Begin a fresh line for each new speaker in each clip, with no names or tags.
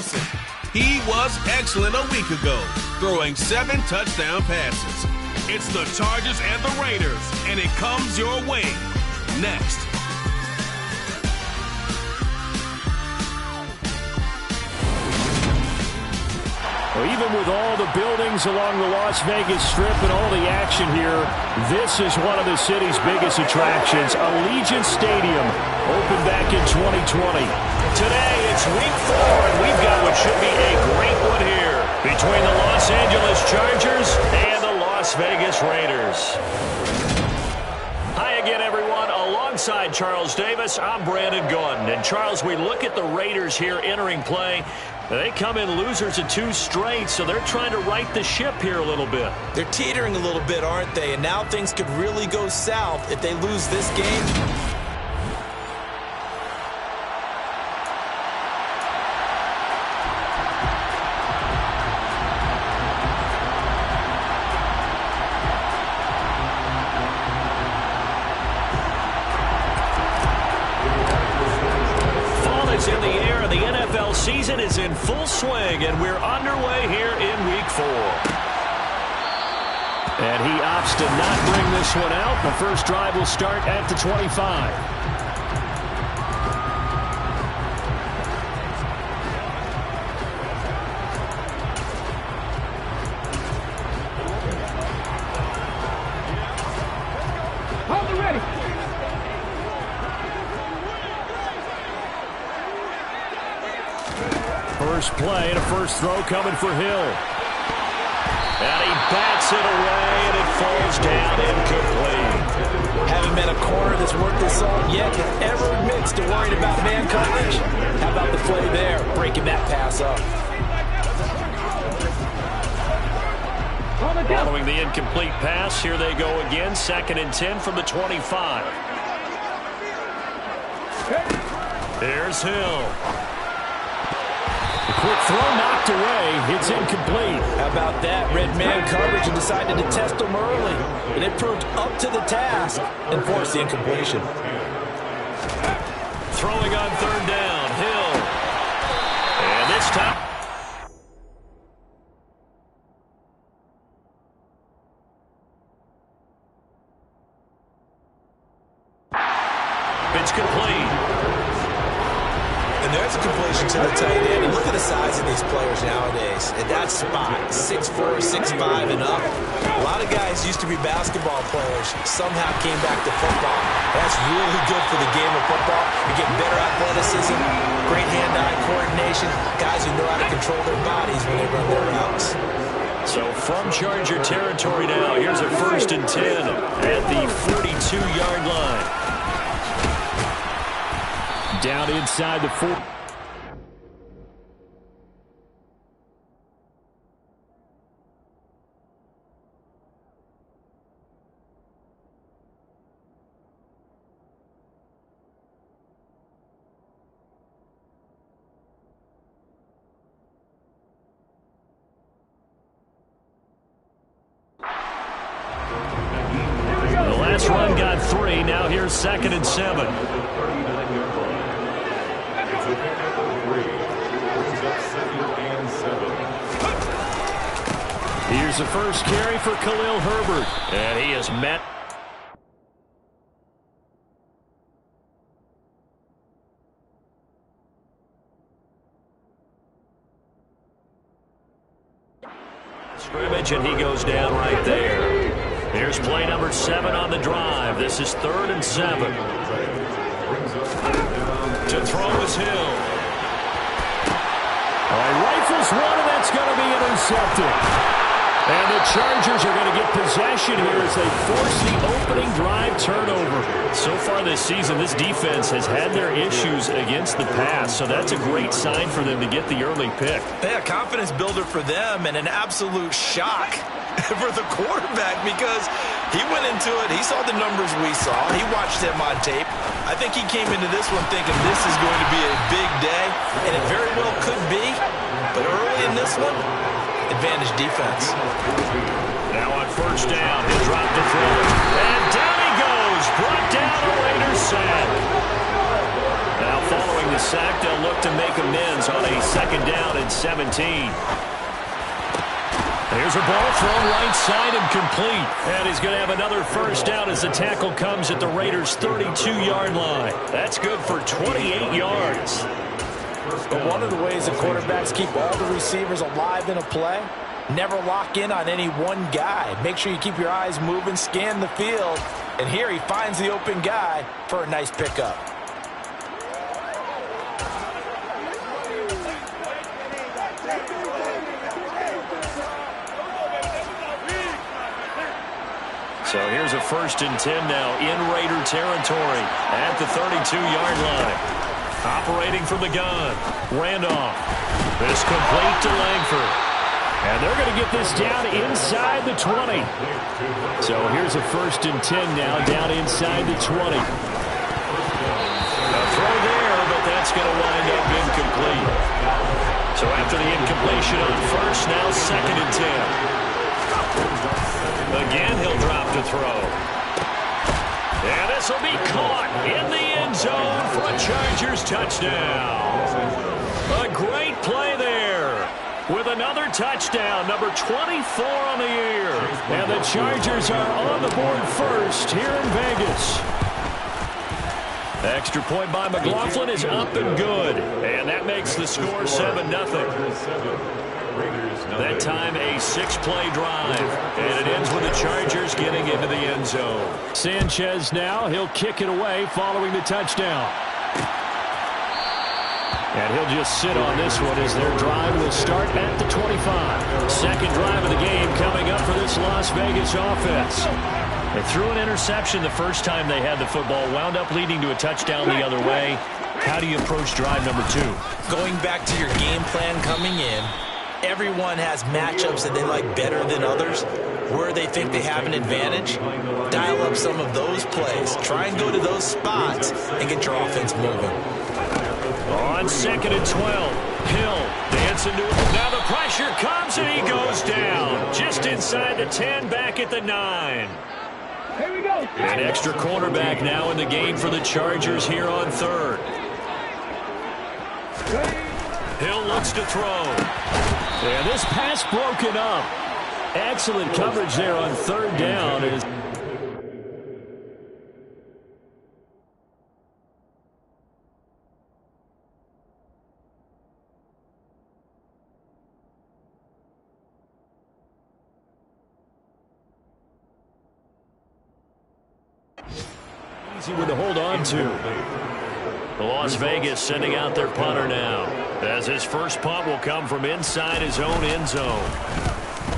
Wilson. He was excellent a week ago, throwing 7 touchdown passes. It's the Chargers and the Raiders, and it comes your way next.
Well, even with all the buildings along the Las Vegas Strip and all the action here, this is one of the city's biggest attractions. Allegiant Stadium opened back in 2020. Today it's week 4, and we've got what should be a great one here between the Los Angeles Chargers and the Las Vegas Raiders. Hi again, everyone. Alongside Charles Davis, I'm Brandon Gordon. And Charles, we look at the Raiders here entering play. They come in losers of 2 straight, so they're trying to right the ship here a little bit.
They're teetering a little bit, aren't they? And now things could really go south if they lose this game.
In the air, the NFL season is in full swing, and we're underway here in week 4. And he opts to not bring this one out. The first drive will start at the 25. First play and a first throw coming for Hill. And he bats it away, and it falls down incomplete.
Haven't met a corner that's worth his salt yet that ever admits to worrying about man coverage. How about the play there, breaking that pass up?
Following the incomplete pass, here they go again. 2nd and 10 from the 25. Here's Hill. Quick throw knocked away. It's incomplete.
How about that? Red man coverage and decided to test them early. But it proved up to the task and forced the incompletion.
Throwing on 3rd down. Hill. And this time. It's complete.
And there's a completion to the tight end. And look at the size of these players nowadays. At that spot, 6'4", 6'5", and up. A lot of guys used to be basketball players, somehow came back to football. That's really good for the game of football. You get better athleticism, great hand-eye coordination, guys who know how to control their bodies when they run their routes.
So from Charger territory now, here's a 1st and 10 at the 42-yard line. Down inside the 4. The last run got 3. Now here's 2nd and 7. Here's the first carry for Khalil Herbert. And he is met. Scrimmage, and he goes down right there. Here's play number 7 on the drive. This is 3rd and 7. To throw is Hill. Rifles one, and that's going to be intercepted. And the Chargers are going to get possession here as they force the opening drive turnover. So far this season, this defense has had their issues against the pass, so that's a great sign for them to get the early pick.
Yeah, confidence builder for them and an absolute shock for the quarterback because he went into it. He saw the numbers we saw. He watched them on tape. I think he came into this one thinking this is going to be a big day, and it very well could be. But early in this one, advantage defense.
Now on 1st down, he'll drop the throw. And down he goes. Brought down a Raiders sack. Now following the sack, they'll look to make amends on a 2nd down and 17. Here's a ball thrown right side and complete. And he's going to have another first down as the tackle comes at the Raiders' 32-yard line. That's good for 28 yards.
But one of the ways the quarterbacks keep all the receivers alive in a play, never lock in on any one guy. Make sure you keep your eyes moving, scan the field. And here he finds the open guy for a nice pickup.
So here's a 1st and 10 now in Raider territory at the 32-yard line. Operating from the gun. Randolph. This complete to Langford. And they're going to get this down inside the 20. So here's a 1st and 10 now down inside the 20. A throw there, but that's going to wind up incomplete. So after the incompletion on first, now 2nd and 10. Again, he'll drop to throw. And this will be caught in the end zone for a Chargers touchdown. A great play there with another touchdown, number 24 on the year. And the Chargers are on the board first here in Vegas. Extra point by McLaughlin is up and good. And that makes the score 7-0. That time a 6-play drive, and it ends with the Chargers getting into the end zone. Sanchez now, he'll kick it away following the touchdown. And he'll just sit on this one as their drive will start at the 25. Second drive of the game coming up for this Las Vegas offense. They threw an interception the first time they had the football, wound up leading to a touchdown the other way. How do you approach drive number 2?
Going back to your game plan coming in, everyone has matchups that they like better than others. Where they think they have an advantage, dial up some of those plays. Try and go to those spots and get your offense moving.
On 2nd and 12, Hill dancing to it. Now the pressure comes and he goes down. Just inside the 10, back at the 9.
Here we go.
An extra cornerback now in the game for the Chargers here on 3rd. Hill looks to throw. And this pass broken up. Excellent coverage there on 3rd down. Easy one to hold on to. Las Vegas sending out their punter now, as his first punt will come from inside his own end zone.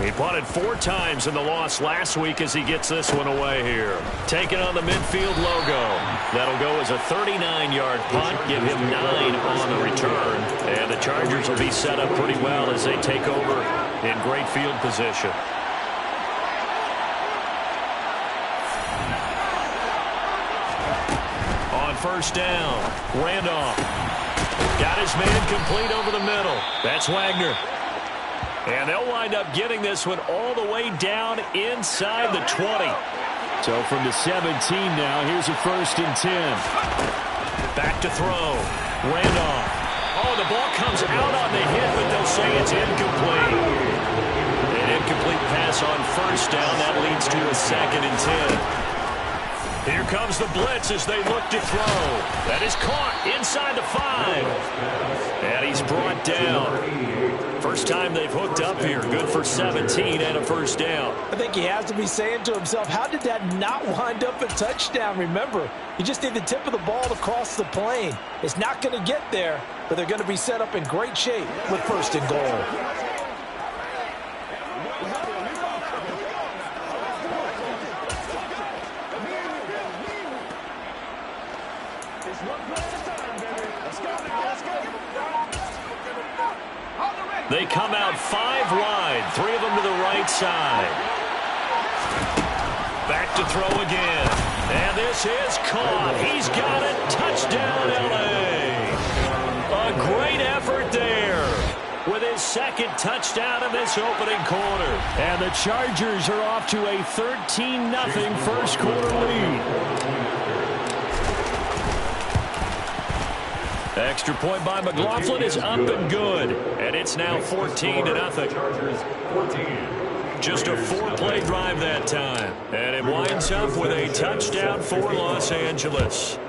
He punted 4 times in the loss last week as he gets this one away here. Taking on the midfield logo. That'll go as a 39-yard punt, give him 9 on the return. And the Chargers will be set up pretty well as they take over in great field position. First down, Randolph got his man complete over the middle. That's Wagner. And they'll wind up getting this one all the way down inside the 20. So from the 17 now, here's a 1st and 10. Back to throw, Randolph. Oh, the ball comes out on the hit, but they'll say it's incomplete. An incomplete pass on first down. That leads to a 2nd and 10. Here comes the blitz as they look to throw. That is caught inside the 5. And he's brought down. First time they've hooked up here. Good for 17 and a first down.
I think he has to be saying to himself, how did that not wind up a touchdown? Remember, you just need the tip of the ball to cross the plane. It's not going to get there, but they're going to be set up in great shape with 1st and goal.
They come out 5 wide, 3 of them to the right side. Back to throw again. And this is caught. He's got it. Touchdown, L.A. A great effort there with his 2nd touchdown in this opening quarter. And the Chargers are off to a 13-0 first quarter lead. Extra point by McLaughlin is up and good. And it's now 14-0. Just a 4-play drive that time. And it winds up with a touchdown for Los Angeles.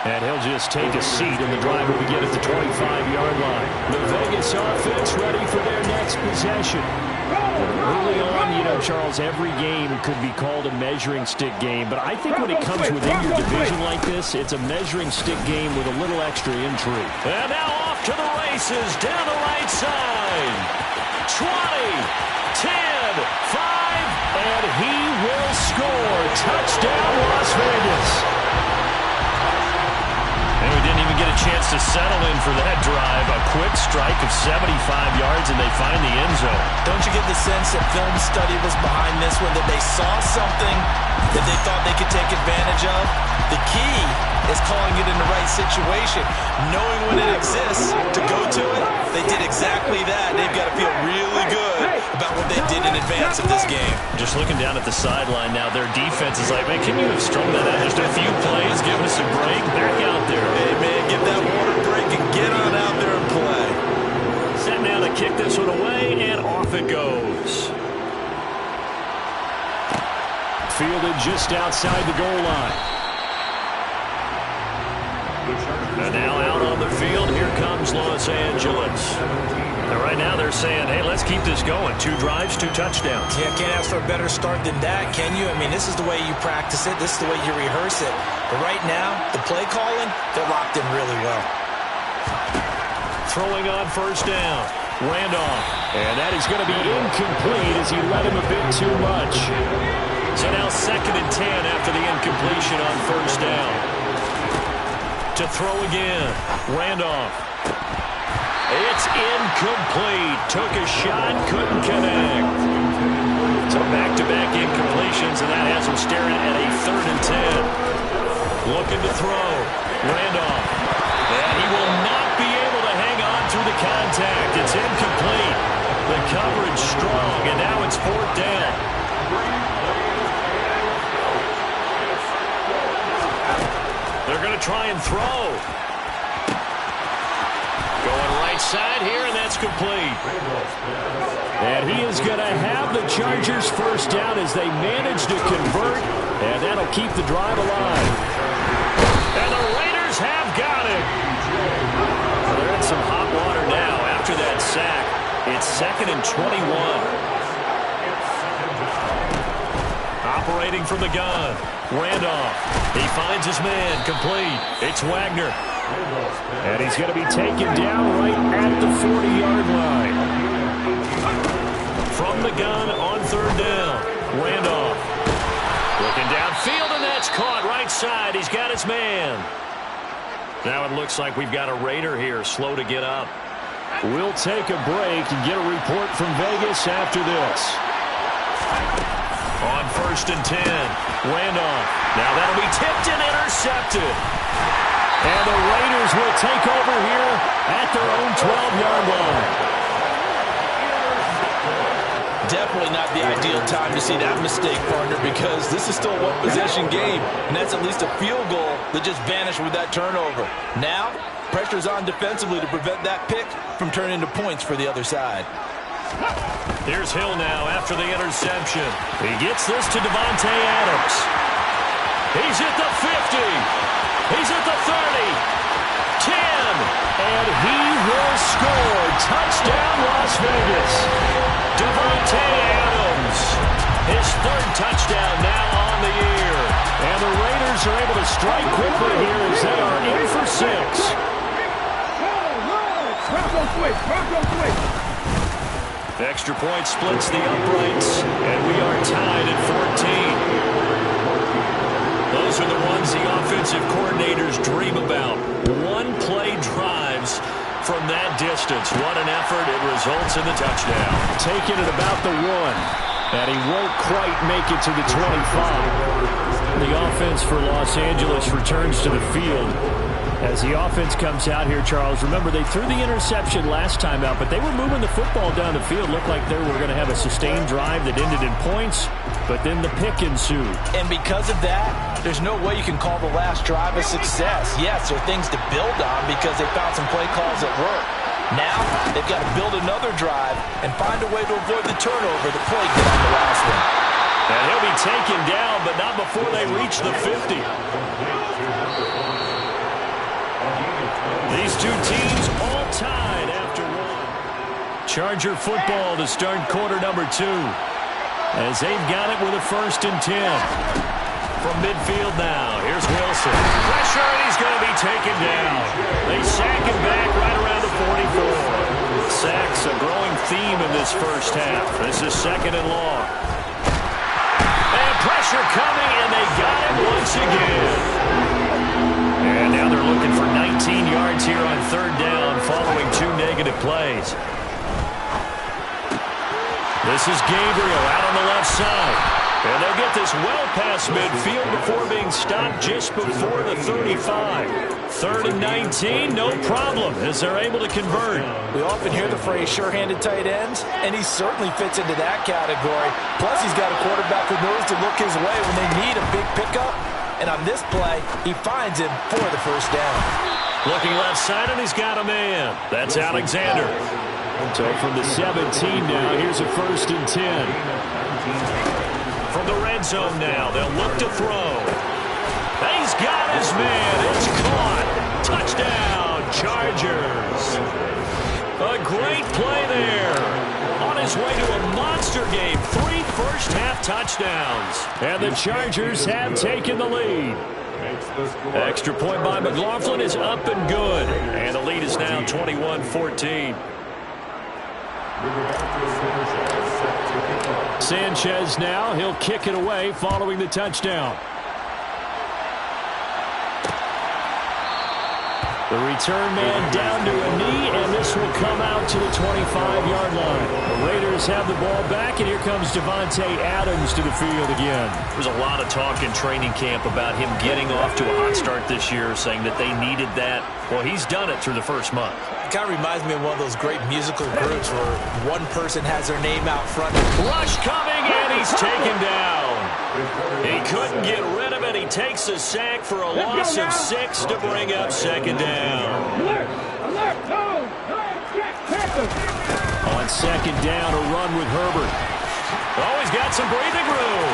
And he'll just take a seat, and the drive will begin at the 25-yard line. The Vegas offense ready for their next possession. Early on, you know, Charles, every game could be called a measuring stick game. But I think when it comes within your division like this, it's a measuring stick game with a little extra intrigue. And now off to the races down the right side. 20, 10, 5, and he will score. Touchdown, Las Vegas. And we didn't even get a chance to settle in for that drive. A quick strike of 75 yards, and they find the end zone.
Don't you get the sense that film study was behind this one, that they saw something that they thought they could take advantage of? The key is calling it in the right situation, knowing when it exists to go to it. They did exactly that. They've got to feel really good about what they did in advance of this game.
Just looking down at the sideline now, their defense is like, man, can you have strung that out just a few plays, give us a break? They're out there.
Hey, man, give that water break and get on out there and play.
Set now to kick this one away, and off it goes. Fielded just outside the goal line. And now out on the field, here comes Los Angeles. And right now they're saying, hey, let's keep this going. 2 drives, 2 touchdowns.
Yeah, can't ask for a better start than that, can you? I mean, this is the way you practice it. This is the way you rehearse it. But right now, the play calling, they're locked in really well.
Throwing on first down. Randolph. And that is going to be incomplete as he led him a bit too much. So now 2nd and 10 after the incompletion on first down. To throw again. Randolph. It's incomplete. Took a shot, couldn't connect. So back-to-back incompletions, and that has him staring at a 3rd and 10. Looking to throw. Randolph. And he will not be able to hang on through the contact. It's incomplete. The coverage strong, and now it's 4th down. They're going to try and throw. Going right side here, and that's complete. And he is going to have the Chargers first down as they manage to convert, and that'll keep the drive alive. And the Raiders have got it. Well, they're in some hot water now after that sack. It's 2nd and 21. Operating from the gun. Randolph. He finds his man. Complete. It's Wagner. And he's going to be taken down right at the 40-yard line. From the gun on 3rd down. Randolph. Looking downfield, and that's caught right side. He's got his man. Now it looks like we've got a Raider here, slow to get up. We'll take a break and get a report from Vegas after this. On 1st and 10, Randolph. Now that'll be tipped and intercepted. And the Raiders will take over here at their own 12-yard line.
Definitely not the ideal time to see that mistake, partner, because this is still a one-possession game, and that's at least a field goal that just vanished with that turnover. Now, pressure's on defensively to prevent that pick from turning into points for the other side.
Here's Hill now after the interception. He gets this to Devontae Adams. He's at the 50. He's at the 30. 10. And he will score. Touchdown, Las Vegas. Devontae Adams. His 3rd touchdown now on the year. And the Raiders are able to strike quickly here as they are in for 6. Extra point splits the uprights, and we are tied at 14. Those are the ones the offensive coordinators dream about. One-play drives from that distance. What an effort. It results in the touchdown. Taking it about the 1, and he won't quite make it to the 25. The offense for Los Angeles returns to the field. As the offense comes out here, Charles, remember they threw the interception last time out, but they were moving the football down the field. Looked like they were going to have a sustained drive that ended in points, but then the pick ensued.
And because of that, there's no way you can call the last drive a success. Yes, there are things to build on because they found some play calls that work. Now, they've got to build another drive and find a way to avoid the turnover that plagued them on the last one.
And he'll be taken down, but not before they reach the 50. These two teams all tied after one. Charger football to start quarter number 2. As they've got it with a 1st and 10. From midfield now, here's Wilson. Pressure, and he's going to be taken down. They sack him back right around the 44. Sacks a growing theme in this first half. This is 2nd and long. And pressure coming, and they got him once again. And now they're looking for 19 yards here on 3rd down following 2 negative plays. This is Gabriel out on the left side. And they'll get this well past midfield before being stopped just before the 35. 3rd and 19, no problem, as they're able to convert.
We often hear the phrase sure-handed tight ends, and he certainly fits into that category. Plus, he's got a quarterback who knows to look his way when they need a big pickup. And on this play, he finds him for the 1st down.
Looking left side, and he's got a man. That's Alexander. So from the 17 now, here's a 1st and 10. From the red zone now, they'll look to throw. He's got his man. It's caught. Touchdown, Chargers. A great play there. On his way to a monster game. 3 first-half touchdowns. And the Chargers have taken the lead. Extra point by McLaughlin is up and good. And the lead is now 21-14. Sanchez now, he'll kick it away following the touchdown. The return man down to a knee, and this will come out to the 25-yard line. The Raiders have the ball back, and here comes Devontae Adams to the field again.
There's a lot of talk in training camp about him getting off to a hot start this year, saying that they needed that. Well, he's done it through the first month.
It kind of reminds me of one of those great musical groups where one person has their name out front.
Rush coming, and he's taken down. He couldn't get rid of it. He takes a sack for a loss of 6 to bring up 2nd down. On 2nd down, a run with Herbert. Oh, he's got some breathing room.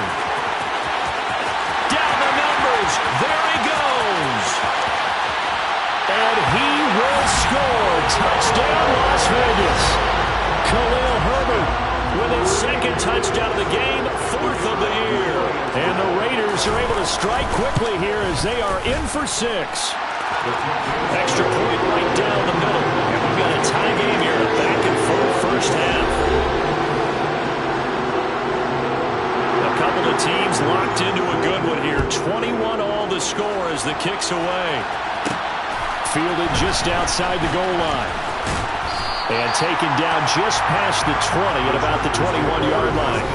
Down the numbers. There he goes. And he will score. Touchdown, Las Vegas. Khalil Herbert with his 2nd touchdown of the game, 4th of the year. And the Raiders are able to strike quickly here as they are in for 6. Extra point right down the middle. And we've got a tie game here, a back-and-forth first half. A couple of teams locked into a good one here. 21 all the score as the kick's away. Fielded just outside the goal line. And taken down just past the 20 at about the 21-yard line.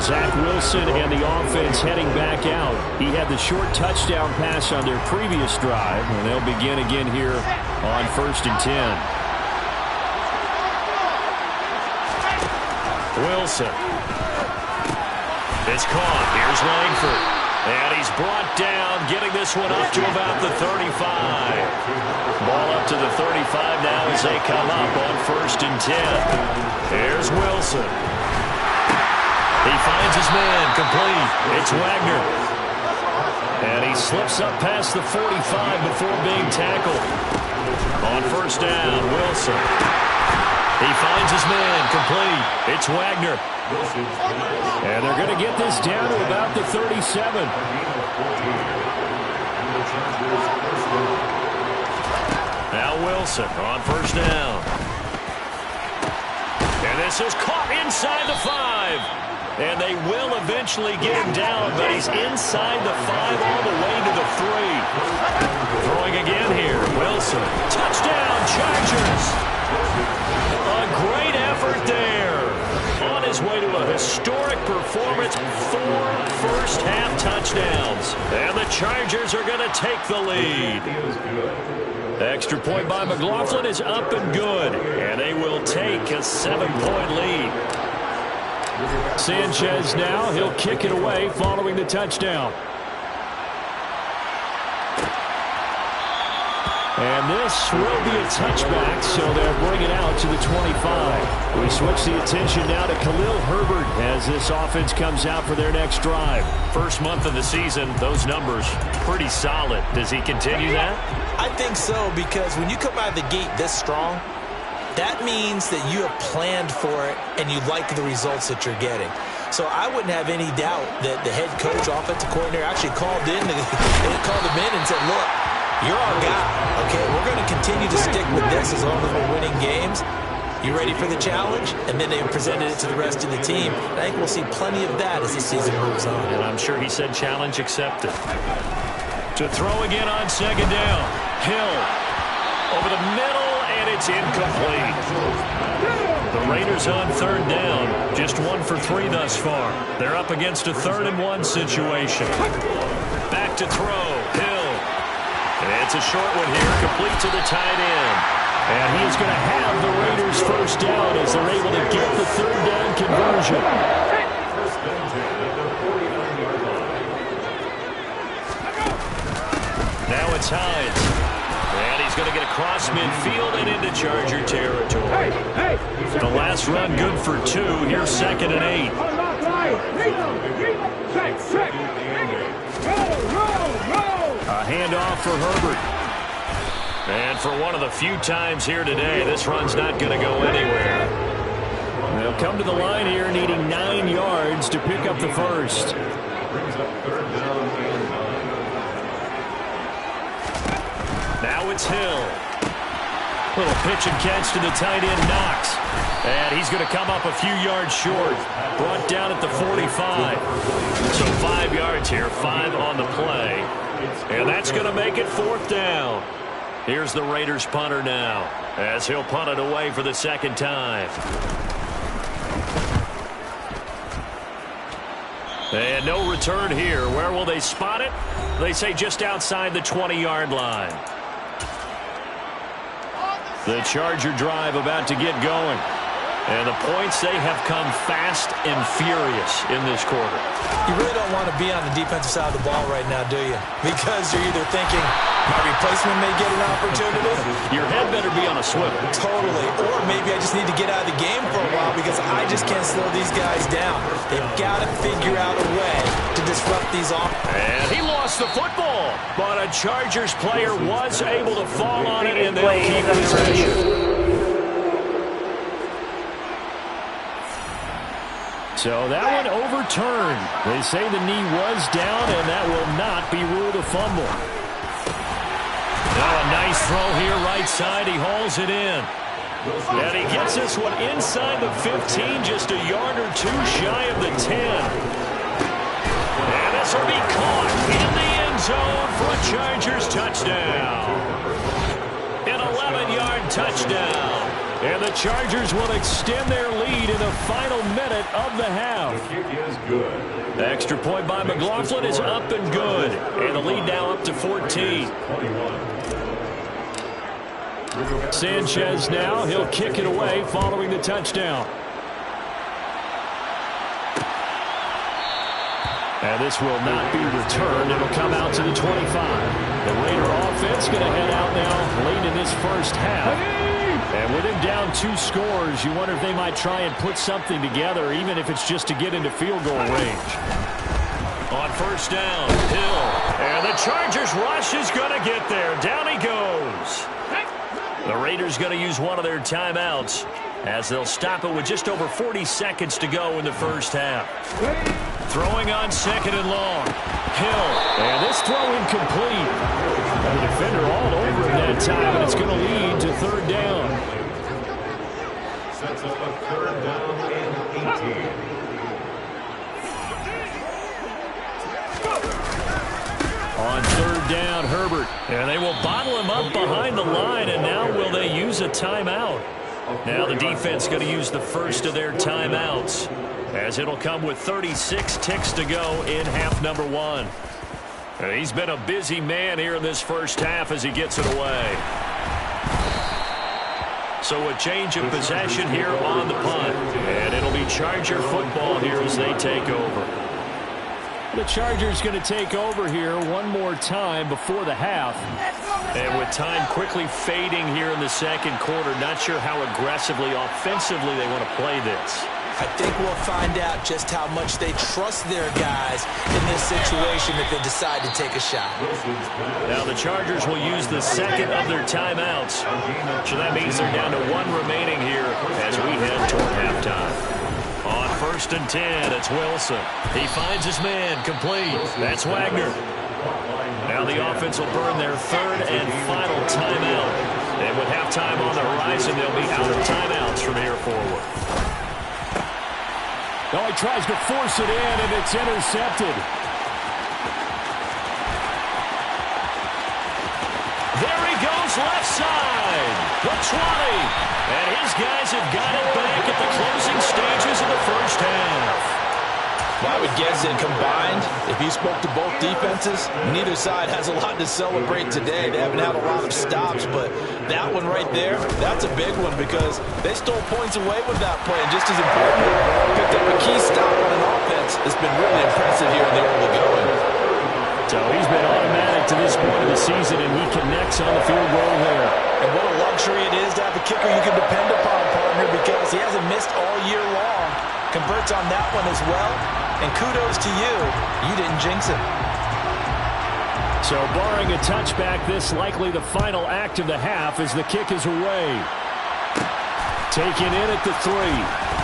Zach Wilson and the offense heading back out. He had the short touchdown pass on their previous drive, and they'll begin again here on 1st and 10. Wilson. It's caught. Here's Langford. And he's brought down, getting this one up to about the 35. Ball up to the 35 now as they come up on 1st and 10. Here's Wilson. He finds his man, complete. It's Wagner. And he slips up past the 45 before being tackled. On 1st down, Wilson. He finds his man, complete. It's Wagner. And they're going to get this down to about the 37. Now Wilson on 1st down. And this is caught inside the 5. And they will eventually get him down, but he's inside the 5 all the way to the 3. Throwing again here, Wilson. Touchdown, Chargers. A great effort there. On his way to a
historic performance, 4 first-half touchdowns. And the Chargers are going to take the lead. Extra point by McLaughlin is up and good. And they will take a 7-point lead. Sanchez now, he'll kick it away following the touchdown. And this will be a touchback, so they'll bring it out to the 25. We switch the attention now to Khalil Herbert as this offense comes out for their next drive. First month of the season, those numbers pretty solid. Does he continue that?
I think so, because when you come out of the gate this strong, that means that you have planned for it and you like the results that you're getting. So I wouldn't have any doubt that the head coach, offensive coordinator, actually called him in and said, look, you're our guy, okay? We're going to continue to stick with this as long as we're winning games. You ready for the challenge? And then they presented it to the rest of the team. I think we'll see plenty of that as the season moves on.
And I'm sure he said challenge accepted. To throw again on second down. Hill over the middle, and it's incomplete. The Raiders on third down. Just 1 for 3 thus far. They're up against a 3rd and 1 situation. Back to throw. Hill. It's a short one here, complete to the tight end. And he is going to have the Raiders first down as they're able to get the 3rd down conversion. Now it's Hines. And he's going to get across midfield and into Charger territory. The last run good for 2. Here's 2nd and 8. A handoff for Herbert. And for one of the few times here today, this run's not going to go anywhere. They'll come to the line here needing 9 yards to pick up the first. Now it's Hill. Little pitch and catch to the tight end, Knox. And he's going to come up a few yards short. Brought down at the 45. So 5 yards here, 5 on the play. And that's going to make it 4th down. Here's the Raiders punter now, as he'll punt it away for the 2nd time. And no return here. Where will they spot it? They say just outside the 20-yard line. The Charger drive about to get going. And the points, they have come fast and furious in this quarter.
You really don't want to be on the defensive side of the ball right now, do you? Because you're either thinking, my replacement may get an opportunity.
Your head better be on a swivel.
Totally. Or maybe I just need to get out of the game for a while because I just can't slow these guys down. They've got to figure out a way to disrupt these offenses.
And he lost the football. But a Chargers player was able to fall on it, and they'll keep possession. So that one overturned. They say the knee was down, and that will not be ruled a fumble. Now a nice throw here, right side. He hauls it in. And he gets this one inside the 15, just a yard or 2 shy of the 10. And this will be caught in the end zone for a Chargers touchdown. An 11-yard touchdown. And the Chargers will extend their lead in the final minute of the half.
The kick is good.
The extra point by McLaughlin is up and good. And the lead now up to 14. Sanchez now, he'll kick it away following the touchdown. And this will not be returned. It'll come out to the 25. The Raider offense going to head out now late in this first half. And with him down 2 scores, you wonder if they might try and put something together, even if it's just to get into field goal range. On first down, Hill. And the Chargers rush is going to get there. Down he goes. The Raiders going to use one of their timeouts as they'll stop it with just over 40 seconds to go in the first half. Throwing on 2nd and long. Hill. And this throw incomplete. The defender all over him that time, and it's going to lead to 3rd down.
Sets up a 3rd down and 18.
On 3rd down, Herbert. And they will bottle him up behind the line, and now will they use a timeout? Now the defense going to use the first of their timeouts, as it'll come with 36 ticks to go in half number one. And he's been a busy man here in this first half as he gets it away. So a change of possession here on the punt. And it'll be Charger football here as they take over.
The Chargers going to take over here one more time before the half.
And with time quickly fading here in the second quarter, not sure how aggressively, offensively they want to play this.
I think we'll find out just how much they trust their guys in this situation if they decide to take a shot.
Now the Chargers will use the second of their timeouts. So that means they're down to one remaining here as we head toward halftime. On 1st and 10, it's Wilson. He finds his man, complete. That's Wagner. Now the offense will burn their third and final timeout. And with halftime on the horizon, they'll be out of timeouts from here forward.
Oh, he tries to force it in, and it's intercepted.
There he goes, left side. The 20. And his guys have got it back at the closing stages of the first half.
Well, I would guess that combined, if you spoke to both defenses, neither side has a lot to celebrate today. They haven't had a lot of stops, but that one right there, that's a big one because they stole points away with that play. And just as important, picked up a key stop on an offense that's been really impressive here in the early going.
So he's been automatic to this point of the season, and he connects on the field goal there.
And what a luxury it is to have a kicker you can depend upon, partner, because he hasn't missed all year long. Converts on that one as well. And kudos to you. You didn't jinx him.
So barring a touchback, this likely the final act of the half as the kick is away. Taken in at the 3.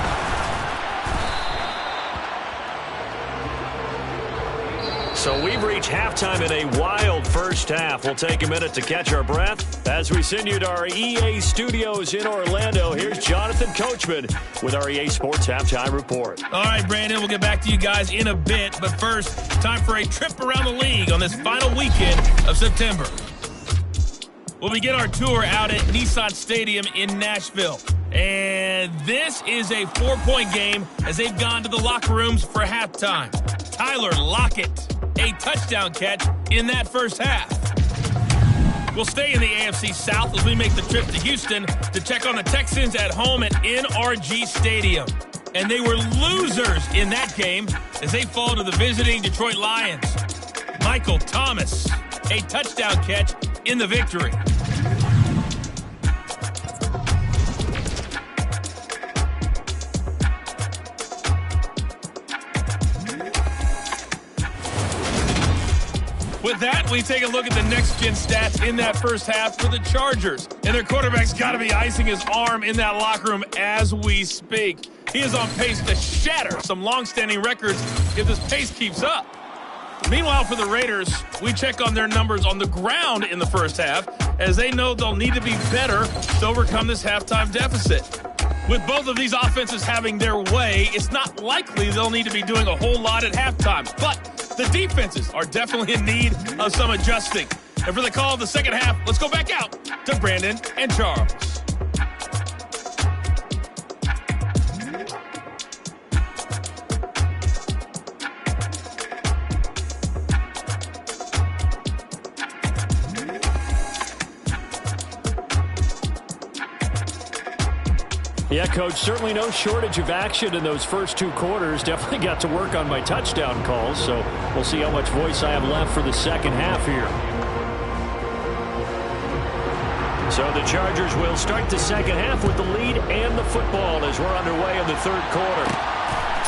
So we've reached halftime in a wild first half. We'll take a minute to catch our breath as we send you to our EA studios in Orlando. Here's Jonathan Coachman with our EA Sports Halftime Report.
All right, Brandon, we'll get back to you guys in a bit. But first, time for a trip around the league on this final weekend of September. We'll begin our tour out at Nissan Stadium in Nashville. And this is a 4-point game as they've gone to the locker rooms for halftime. Tyler Lockett, a touchdown catch in that first half. We'll stay in the AFC South as we make the trip to Houston to check on the Texans at home at NRG Stadium. And they were losers in that game as they fall to the visiting Detroit Lions. Michael Thomas, a touchdown catch in the victory. With that, we take a look at the next-gen stats in that first half for the Chargers. And their quarterback's got to be icing his arm in that locker room as we speak. He is on pace to shatter some long-standing records if this pace keeps up. Meanwhile, for the Raiders, we check on their numbers on the ground in the first half as they know they'll need to be better to overcome this halftime deficit. With both of these offenses having their way, it's not likely they'll need to be doing a whole lot at halftime. But the defenses are definitely in need of some adjusting. And for the call of the second half, let's go back out to Brandon and Charles.
Yeah, Coach, certainly no shortage of action in those first 2 quarters. Definitely got to work on my touchdown calls, so we'll see how much voice I have left for the second half here.
So the Chargers will start the second half with the lead and the football as we're underway in the third quarter.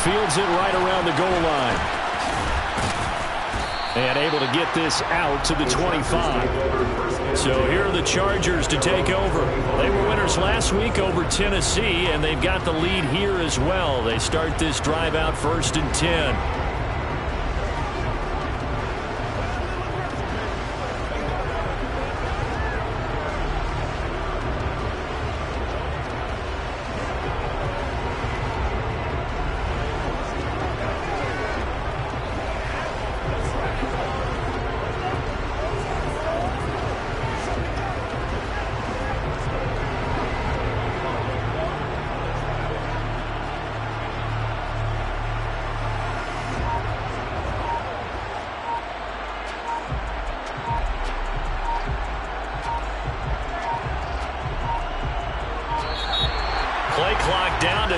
Fields it right around the goal line. And able to get this out to the 25.
So here are the Chargers to take over. They were winners last week over Tennessee, and they've got the lead here as well. They start this drive out 1st and 10.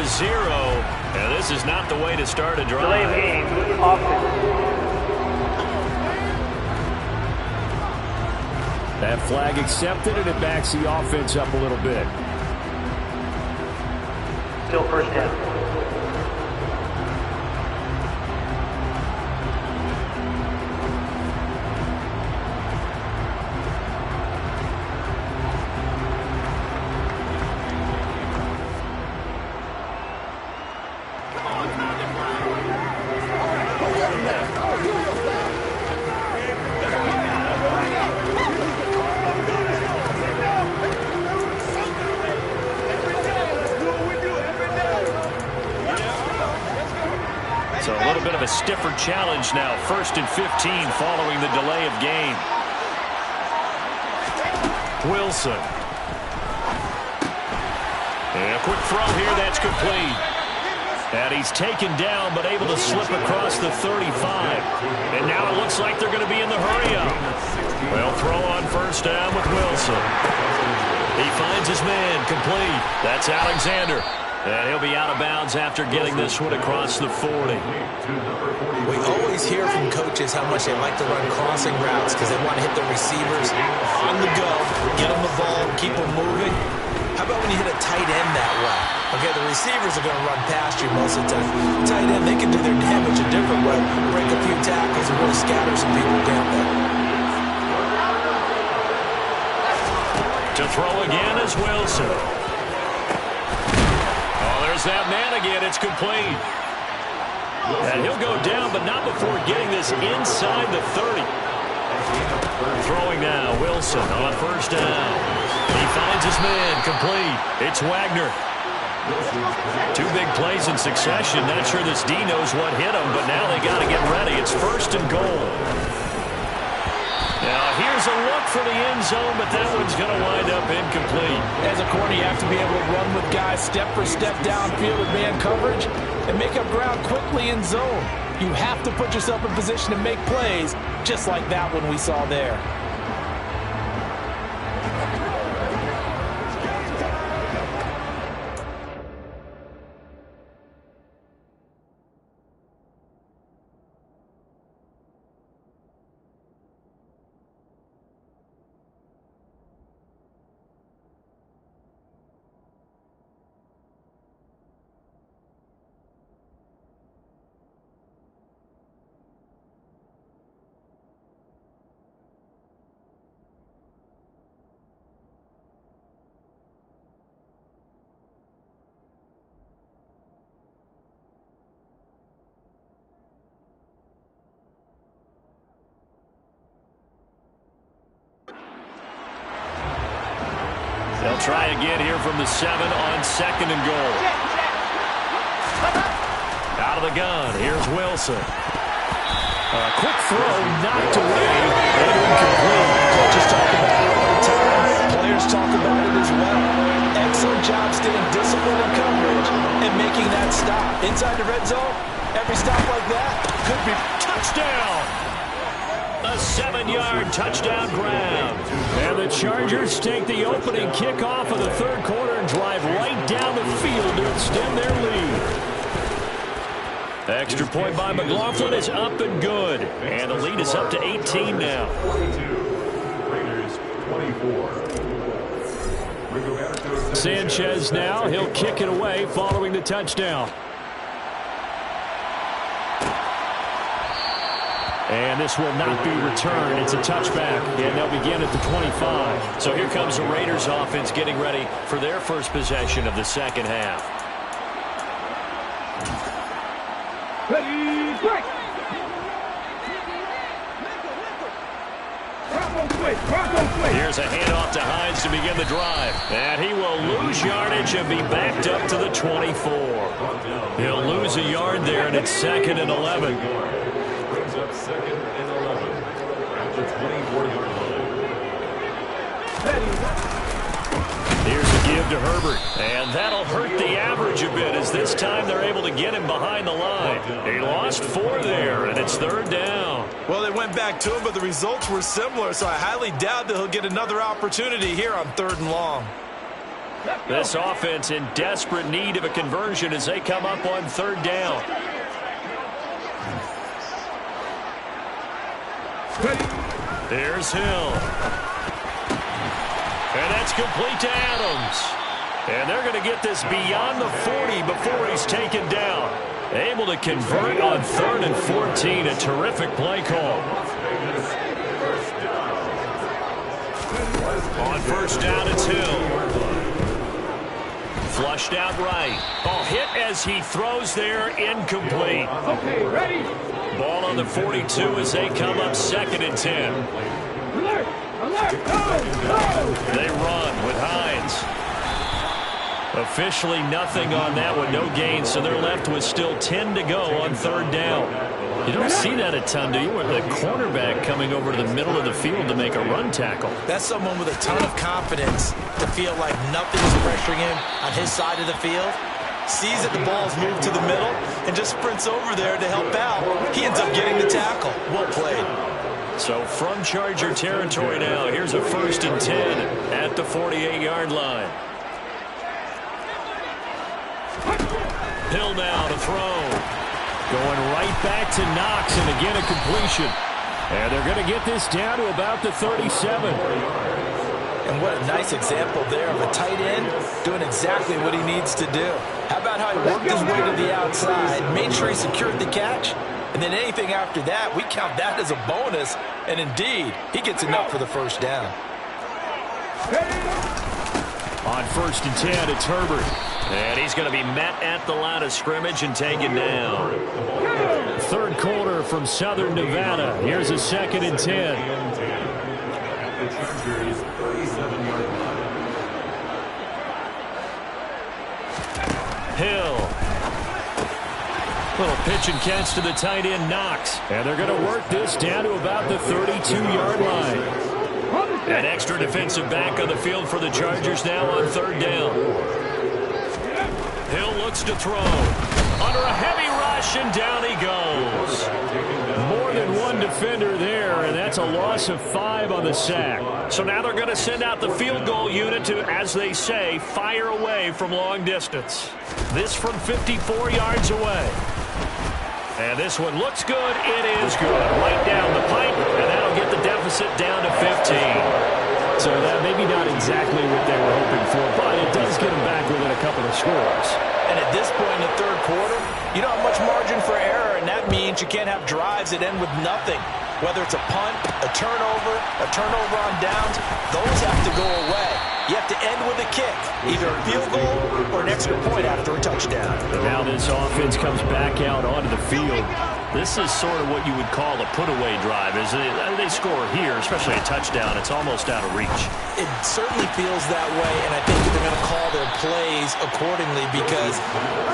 And this is not the way to start a drive.
Delay of game, offense.
That flag accepted, and it backs the offense up a little bit.
Still first down.
So a little bit of a stiffer challenge now. 1st and 15 following the delay of game. Wilson. And a quick throw here. That's complete. And he's taken down but able to slip across the 35. And now it looks like they're going to be in the hurry-up. Well, throw on first down with Wilson. He finds his man. Complete. That's Alexander. And he'll be out of bounds after getting this one across the 40.
We always hear from coaches how much they like to run crossing routes because they want to hit the receivers on the go, get them the ball, keep them moving. How about when you hit a tight end that way? Okay, the receivers are going to run past you most of the time. Tight end, they can do their damage a different way, break a few tackles and really scatter some people down there.
To throw again is Wilson. There's that man again. It's complete. And he'll go down, but not before getting this inside the 30. Throwing now, Wilson on first down. He finds his man. Complete. It's Wagner. 2 big plays in succession. Not sure this D knows what hit him, but now they got to get ready. It's 1st and goal. Now, here's a look for the end zone, but that one's going to wind up incomplete.
As a corner, you have to be able to run with guys step for step downfield with man coverage and make up ground quickly in zone. You have to put yourself in position to make plays, just like that one we saw there.
They'll try again here from the 7 on 2nd and goal. Out of the gun. Here's Wilson.
A quick throw knocked away and incomplete. Coaches talk about it all the time. Players talk about it as well. Excellent job staying disciplined in coverage and making that stop. Inside the red zone, every stop like that could be
touchdown. A 7-yard touchdown grab.
And the Chargers take the opening kickoff of the 3rd quarter and drive right down the field to extend their lead.
Extra point by McLaughlin is up and good. And the lead is up to 18 now.
42. Raiders 24.
Sanchez now. He'll kick it away following the touchdown. And this will not be returned. It's a touchback, and they'll begin at the 25.
So here comes the Raiders offense getting ready for their first possession of the 2nd half.
Ready, break.
Here's a handoff to Hines to begin the drive. And he will lose yardage and be backed up to the 24. He'll lose a yard there, and it's 2nd and 11.
Brings up 2nd and 11 at the 24-yard line.
Here's a give to Herbert. And that'll hurt the average a bit as this time they're able to get him behind the line. He lost 4 there, and it's 3rd down.
Well, they went back to him, but the results were similar, so I highly doubt that he'll get another opportunity here on 3rd and long.
This offense in desperate need of a conversion as they come up on third down. Here's Hill. And that's complete to Adams. And they're going to get this beyond the 40 before he's taken down. Able to convert on 3rd and 14. A terrific play call. On first down, it's Hill. Flushed out right. Oh, hit as he throws there, incomplete.
Okay, ready.
Ball on the 42 as they come up 2nd and 10.
Alert! Alert! Go!
They run with Hines. Officially nothing on that one, no gain, so they're left with still 10 to go on third down. You don't see that a ton, do you? With the cornerback coming over to the middle of the field to make a run tackle.
That's someone with a ton of confidence to feel like nothing's pressuring him on his side of the field. Sees that the ball's moved to the middle and just sprints over there to help out. He ends up getting the tackle. Well played.
So from Charger territory now, here's a 1st and 10 at the 48-yard line. Hill now to throw. Going right back to Knox, and again a completion. And they're going to get this down to about the 37.
And what a nice example there of a tight end doing exactly what he needs to do. How about how he worked his way to the outside, made sure he secured the catch, and then anything after that, we count that as a bonus. And indeed, he gets enough for the first down.
On 1st and 10, it's Herbert. And he's going to be met at the line of scrimmage and taken down. 3rd quarter from Southern Nevada. Here's a 2nd and 10. Hill. Little pitch and catch to the tight end, Knox. And they're going to work this down to about the 32-yard line. An extra defensive back on the field for the Chargers now on 3rd down. Hill looks to throw. Under a heavy rush, and down he goes. More than one defender there, and that's a loss of 5 on the sack. So now they're going to send out the field goal unit to, as they say, fire away from long distance. This from 54 yards away. And this one looks good. It is good. Right down the pipe, and that'll get the deficit down to 15. So that maybe not exactly what they were hoping for, but it does get them back within a couple of scores.
And at this point in the 3rd quarter, you don't have much margin for error, and that means you can't have drives that end with nothing. Whether it's a punt, a turnover on downs, those have to go away. You have to end with a kick, either a field goal or an extra point after a touchdown.
And now this offense comes back out onto the field. This is sort of what you would call a put-away drive. As they score here, especially a touchdown, it's almost out of reach.
It certainly feels that way, and I think they're going to call their plays accordingly, because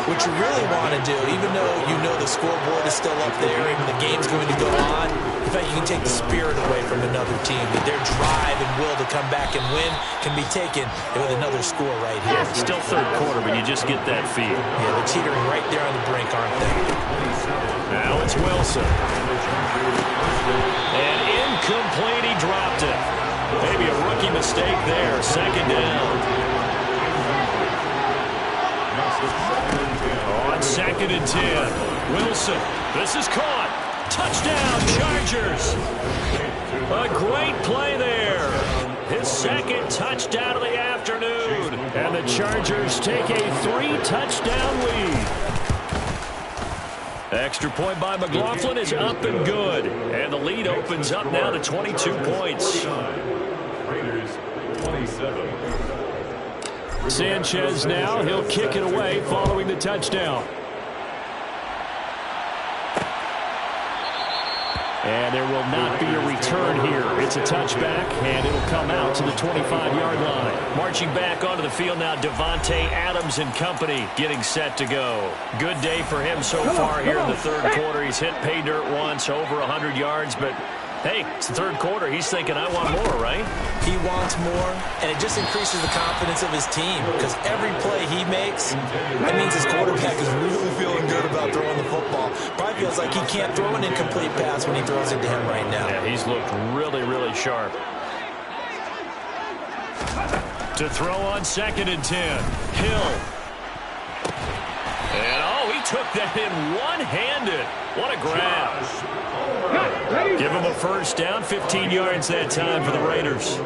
what you really want to do, even though you know the scoreboard is still up there and the game's going to go on, in fact, you can take the spirit away from another team. That their drive and will to come back and win can be taken with another score right here.
Still 3rd quarter, but you just get that feel.
Yeah, they're teetering right there on the brink, aren't they?
Now it's Wilson. And incomplete, he dropped it. Maybe a rookie mistake there. 2nd down. On 2nd and 10. Wilson. This is caught. Touchdown, Chargers. A great play there. His 2nd touchdown of the afternoon. And the Chargers take a 3-touchdown lead. Extra point by McLaughlin is up and good. And the lead opens up now to 22 points.
Raiders 27.
Sanchez now, he'll kick it away following the touchdown. And there will not be a return here. It's a touchback, and it'll come out to the 25-yard line. Marching back onto the field now, Devontae Adams and company getting set to go. Good day for him so far here in the 3rd quarter. He's hit pay dirt once, over 100 yards, but hey, it's the 3rd quarter. He's thinking, I want more, right?
He wants more, and it just increases the confidence of his team, because every play he makes, that means his quarterback is really feeling good about throwing the football. Probably feels like he can't throw an incomplete pass when he throws it to him right now.
Yeah, he's looked really, really sharp.
To throw on 2nd and 10. Hill. And, he took that in one-handed. What a grab. Give him a first down, 15 yards that time for the Raiders.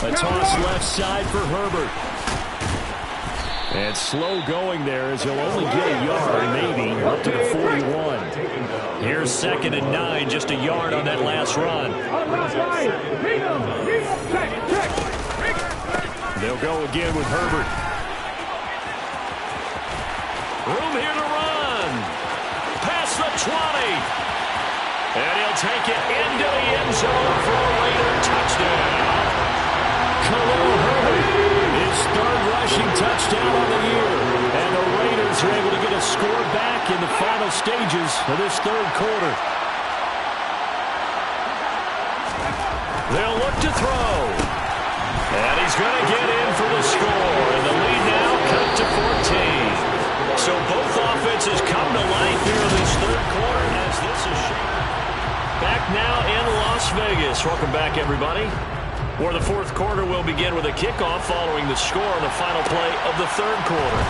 A toss left side for Herbert. And slow going there as he'll only get a yard, maybe, up to the 41. Here's 2nd and 9, just a yard on that last run. They'll go again with Herbert. Room here to run. Past the 20. And he'll take it into the end zone for a Raider touchdown. Khalil Herbert, his 3rd rushing touchdown on the year. And the Raiders are able to get a score back in the final stages of this 3rd quarter. They'll look to throw. And he's going to get in for the score. And the lead now cut to 14. So both offenses come to life here in this 3rd quarter as this is back now in Las Vegas. Welcome back, everybody. For the 4th quarter, we'll begin with a kickoff following the score on the final play of the 3rd quarter.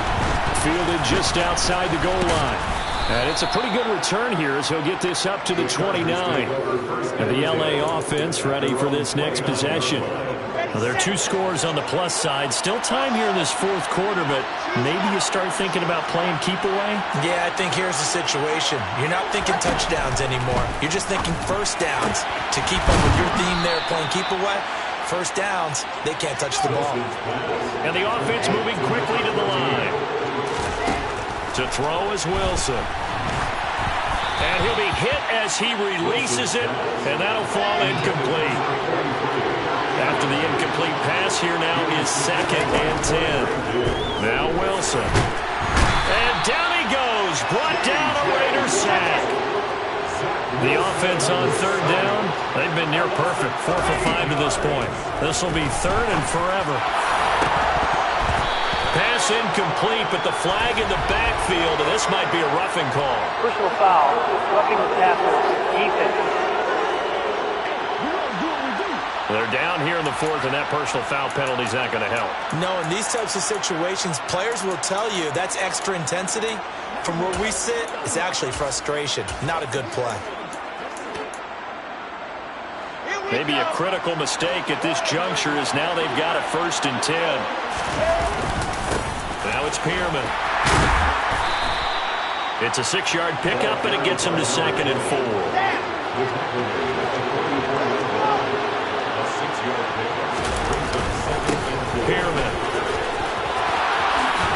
Fielded just outside the goal line. And it's a pretty good return here as he'll get this up to the 29. And the LA offense ready for this next possession. Well, there are 2 scores on the plus side. Still time here in this 4th quarter, but maybe you start thinking about playing keep away?
Yeah, I think here's the situation. You're not thinking touchdowns anymore. You're just thinking first downs. To keep up with your theme there, playing keep away, first downs, they can't touch the ball.
And the offense moving quickly to the line. To throw is Wilson. And he'll be hit as he releases it, and that'll fall incomplete. After the incomplete pass, here now is 2nd and 10. Now Wilson. And down he goes. Brought down a Raider sack. The offense on 3rd down, they've been near perfect. 4 for 5 to this point. This will be 3rd and forever. Pass incomplete, but the flag in the backfield, and this might be a roughing call.
Personal foul. Roughing the tackle. Defense.
They're down here in the 4th, and that personal foul penalty is not going to help.
No, in these types of situations, players will tell you that's extra intensity. From where we sit, it's actually frustration. Not a good play.
Maybe a critical mistake at this juncture is now they've got a 1st and 10. Now it's Pearman. It's a 6-yard pickup, and it gets him to 2nd and 4. Pearman.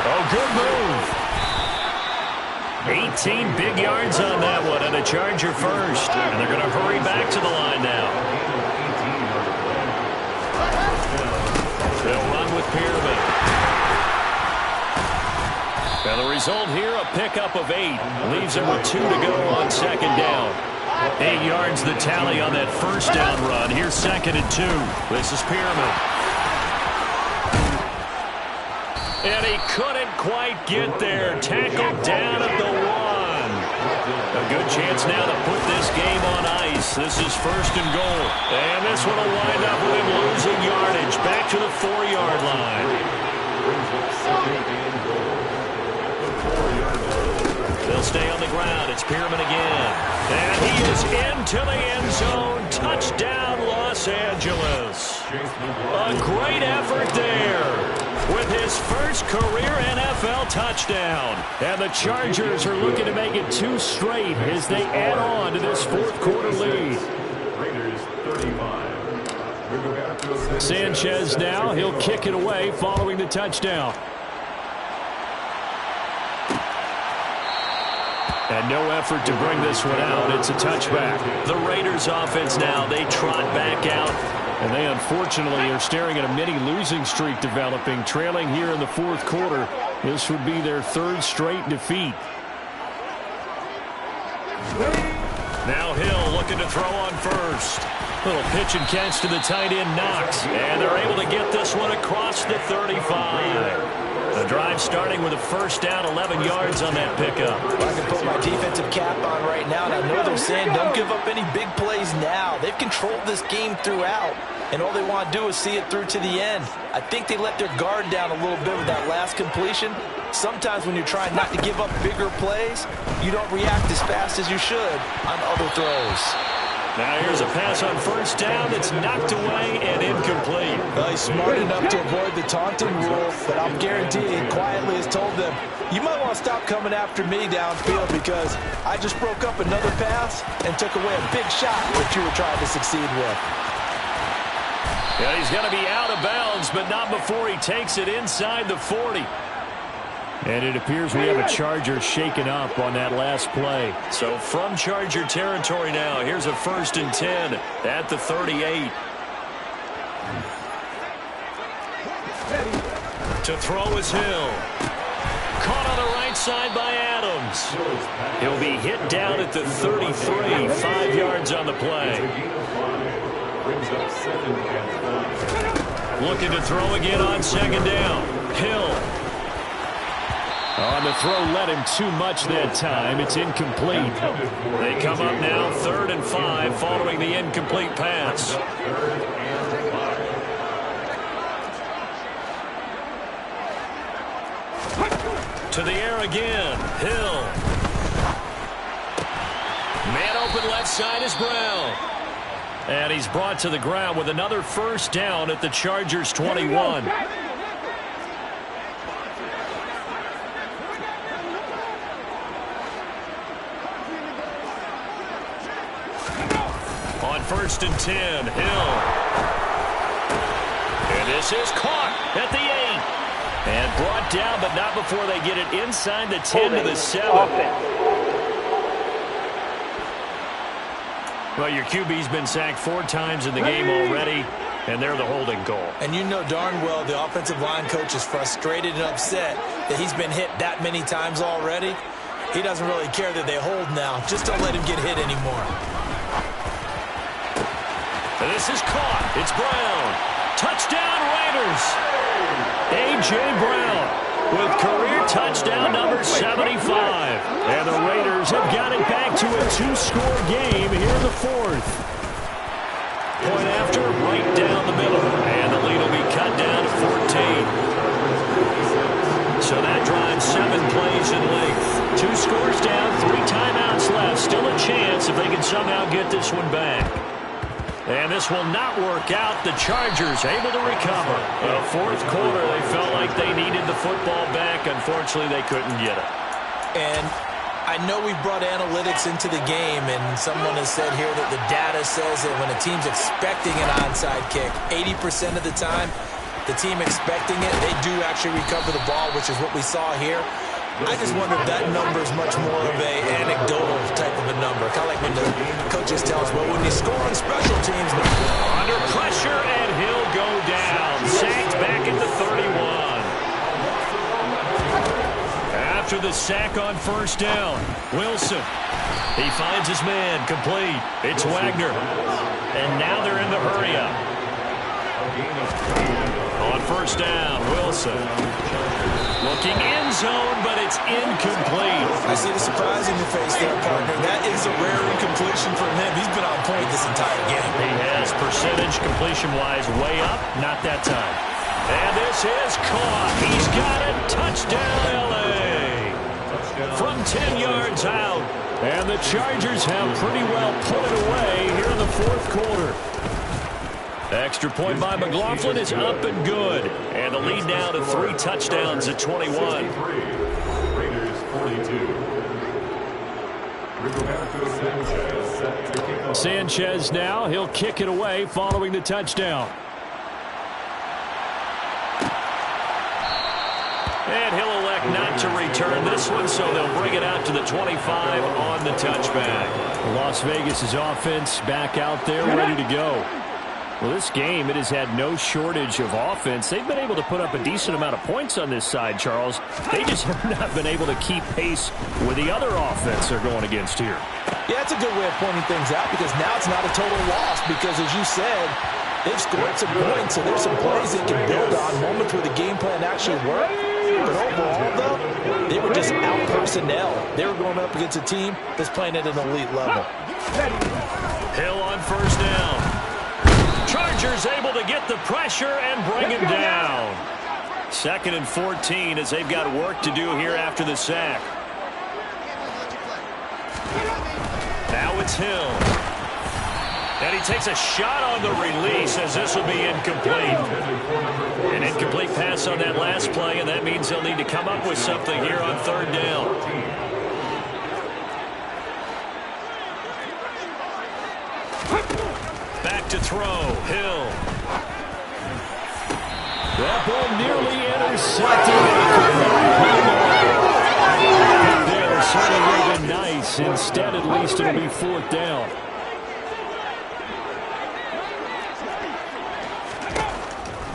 Oh, good move. 18 big yards on that one, and a Charger first. And they're going to hurry back to the line now. They'll run with Pearman. And the result here, a pickup of 8. Leaves him with 2 to go on 2nd down. 8 yards the tally on that first down run. Here's 2nd and 2. This is Pearman. And he couldn't quite get there. Tackled down at the 1. A good chance now to put this game on ice. This is 1st and goal. And this one will wind up with him losing yardage. Back to the 4-yard line. They'll stay on the ground. It's Pearman again. And he is into the end zone. Touchdown, Los Angeles. A great effort there with his first career NFL touchdown. And the Chargers are looking to make it 2 straight as they add on to this 4th quarter lead. Sanchez now, he'll kick it away following the touchdown. And no effort to bring this one out. It's a touchback. The Raiders offense now, they trot back out. And they unfortunately are staring at a mini losing streak developing, trailing here in the 4th quarter. This would be their 3rd straight defeat. Now Hill looking to throw on first. Little pitch and catch to the tight end Knox. And they're able to get this one across the 35. The drive starting with a first down, 11 yards on that pickup.
I can put my defensive cap on right now, and I know they're saying don't give up any big plays now. They've controlled this game throughout, and all they want to do is see it through to the end. I think they let their guard down a little bit with that last completion. Sometimes when you're trying not to give up bigger plays, you don't react as fast as you should on other throws.
Now here's a pass on first down that's knocked away and incomplete.
Well, he's smart enough to avoid the taunting rule, but I'm guaranteeing he quietly has told them, you might want to stop coming after me downfield because I just broke up another pass and took away a big shot that you were trying to succeed with.
Yeah, he's going to be out of bounds, but not before he takes it inside the 40.
And it appears we have a Charger shaken up on that last play.
So from Charger territory now, here's a 1st and 10 at the 38. To throw is Hill. Caught on the right side by Adams. He'll be hit down at the 33, 5 yards on the play. Looking to throw again on 2nd down. Hill.
On the throw led him too much that time. It's incomplete.
They come up now 3rd and 5 following the incomplete pass. To the air again. Hill. Man open left side is Brown. And he's brought to the ground with another first down at the Chargers 21. On 1st and 10, Hill. And this is caught at the 8. And brought down, but not before they get it inside the 10 to the 7. Well, your QB's been sacked 4 times in the game already, and they're the holding goal.
And you know darn well the offensive line coach is frustrated and upset that he's been hit that many times already. He doesn't really care that they hold now. Just don't let him get hit anymore.
And this is caught. It's Brown. Touchdown, Raiders. A.J. Brown with career touchdown number 75.
And the Raiders have got it back to a 2-score game here in the 4th.
Point after, right down the middle. And the lead will be cut down to 14. So that drives 7 plays in length. 2 scores down, 3 timeouts left. Still a chance if they can somehow get this one back. And this will not work out. The Chargers able to recover. In the 4th quarter, they felt like they needed the football back. Unfortunately, they couldn't get it.
And I know we brought analytics into the game, and someone has said here that the data says that when a team's expecting an onside kick, 80% of the time, the team expecting it, they do actually recover the ball, which is what we saw here. I just wonder if that number is much more of a anecdotal type of a number. Kind of like when the coaches tell us, well, when you score on special teams.
Under pressure, and he'll go down. Sacked back at the 31. After the sack on 1st down, Wilson. He finds his man, complete. It's Wagner. And now they're in the hurry-up. On 1st down, Wilson. Looking end zone, but it's incomplete.
I see the surprise in your face there, partner. That is a rare incompletion from him. He's been on point this entire game.
He has percentage completion-wise way up. Not that time. And this is caught. He's got it. Touchdown, L.A. From 10 yards out.
And the Chargers have pretty well put it away here in the 4th quarter.
Extra point by McLaughlin is up and good. And the lead now to 3 touchdowns at 21.
Raiders 42.
Sanchez now, he'll kick it away following the touchdown.
And he'll elect not to return this one, so they'll bring it out to the 25 on the touchback.
Las Vegas' offense back out there ready to go. Well, this game, it has had no shortage of offense. They've been able to put up a decent amount of points on this side, Charles. They just have not been able to keep pace with the other offense they're going against here.
Yeah, that's a good way of pointing things out because now it's not a total loss because, as you said, they've scored some points, so there's some plays they can build on, moments where the game plan actually worked. But overall, though, they were just out-personnel. They were going up against a team that's playing at an elite level.
Hill on first down. Chargers able to get the pressure and bring him down. 2nd and 14 as they've got work to do here after the sack. Now it's Hill. And he takes a shot on the release as this will be incomplete. An incomplete pass on that last play, and that means they'll need to come up with something here on 3rd down. Back to throw. Hill.
That ball nearly intercepted. There certainly would have been nice. Instead, at least, it'll be 4th down.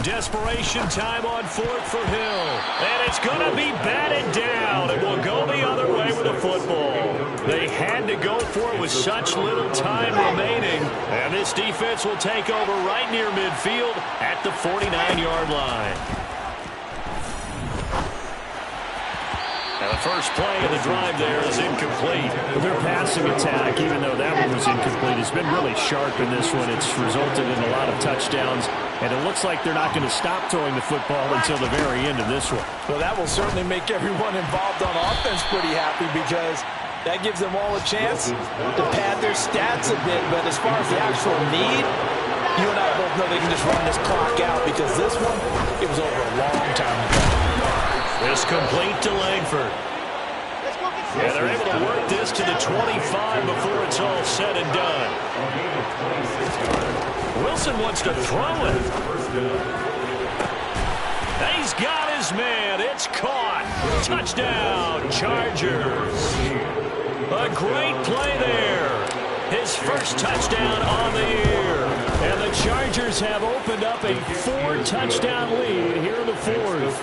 Desperation time on 4th for Hill. And it's going to be batted down. It will go the other way with the football. They had to go for it with such little time remaining. And this defense will take over right near midfield at the 49-yard line. And the first play of the drive there is incomplete.
Their passing attack, even though that one was incomplete, has been really sharp in this one. It's resulted in a lot of touchdowns, and it looks like they're not going to stop throwing the football until the very end of this one.
Well, that will certainly make everyone involved on offense pretty happy because that gives them all a chance to pad their stats a bit. But as far as the actual need, you and I both know they can just run this clock out because this one, it was over a long time ago.
This complete to Langford. And they're able to work this to the 25 before it's all said and done. Wilson wants to throw it. He's got his man. It's caught. Touchdown, Chargers. A great play there. His first touchdown on the year. And the Chargers have opened up a 4-touchdown lead here in the 4th.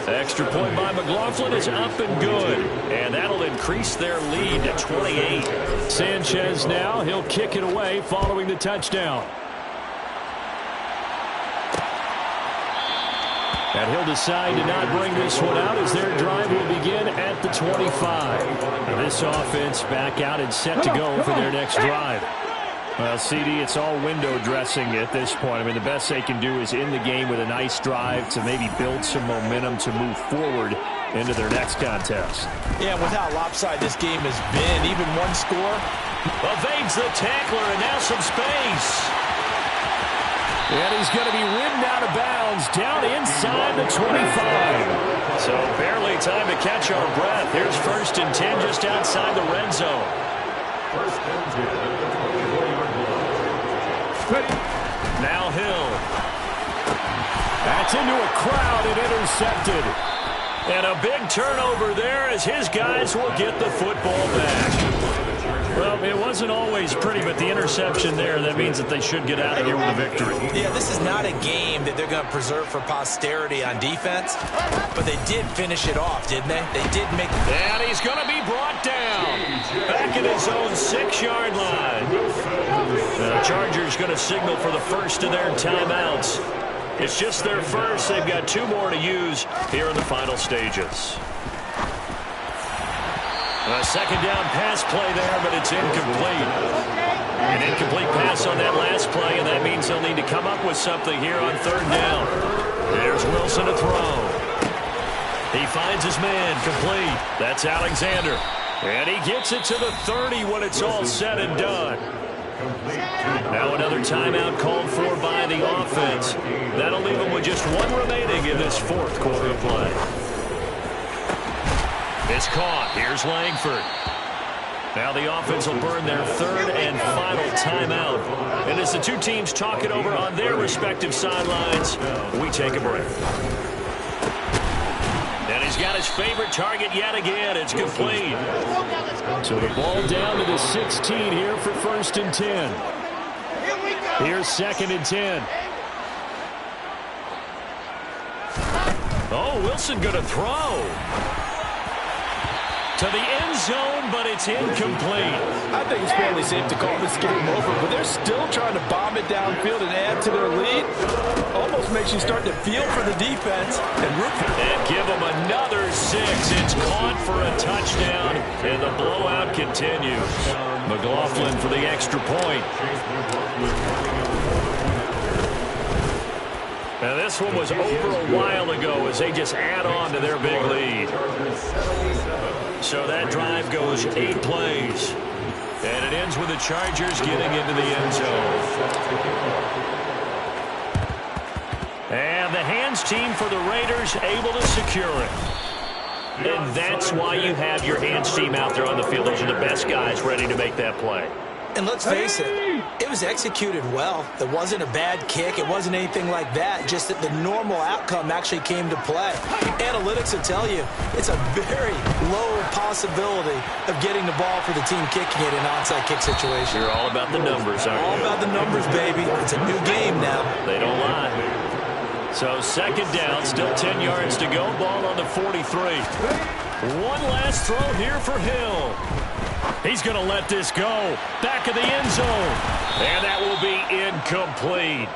Extra point by McLaughlin is up and good. And that'll increase their lead to 28.
Sanchez now, he'll kick it away following the touchdown. And he'll decide to not bring this one out as their drive will begin at the 25. And this offense back out and set to go for their next drive. Well, CD, it's all window dressing at this point. I mean, the best they can do is in the game with a nice drive to maybe build some momentum to move forward into their next contest.
Yeah, with how lopsided this game has been, even one score.
Evades the tackler and now some space.
And he's going to be ridden out of bounds down inside the 25.
So barely time to catch our breath. Here's 1st and 10 just outside the red zone. Now Hill.
That's into a crowd and intercepted.
And a big turnover there as his guys will get the football back.
Well, it wasn't always pretty, but the interception there, that means that they should get out of here with a victory.
Yeah, this is not a game that they're going to preserve for posterity on defense, but they did finish it off, didn't they? They did make...
And he's going to be brought down. Back at his own 6-yard line. The Chargers going to signal for the first of their timeouts. It's just their first. They've got 2 more to use here in the final stages. A 2nd down pass play there, but it's incomplete. An incomplete pass on that last play, and that means they'll need to come up with something here on 3rd down. There's Wilson to throw. He finds his man, complete. That's Alexander. And he gets it to the 30 when it's all said and done. Now another timeout called for by the offense. That'll leave them with just 1 remaining in this 4th quarter of play. It's caught. Here's Langford. Now the offense will burn their 3rd and final timeout. And as the 2 teams talk it over on their respective sidelines, we take a break. And he's got his favorite target yet again. It's complete.
So the ball down to the 16 here for 1st and 10. Here's 2nd and 10.
Oh, Wilson going to throw. To the end zone, but it's incomplete.
I think it's fairly safe to call this game over, but they're still trying to bomb it downfield and add to their lead. Almost
just makes you start to feel for the defense and root for them.
And give them another 6. It's caught for a touchdown, and the blowout continues. McLaughlin for the extra point. Now this one was over a while ago as they just add on to their big lead. So that drive goes 8 plays. And it ends with the Chargers getting into the end zone. And the hands team for the Raiders able to secure it. And that's why you have your hands team out there on the field. Those are the best guys ready to make that play.
And let's face it, it was executed well. It wasn't a bad kick. It wasn't anything like that. Just that the normal outcome actually came to play. Analytics will tell you it's a very low possibility of getting the ball for the team kicking it in an onside kick situation.
You're all about the numbers, aren't you?
All about the numbers, baby. It's a new game now.
They don't lie. So second down, still 10 yards to go. Ball on the 43. One last throw here for Hill. He's going to let this go. Back of the end zone. And that will be incomplete.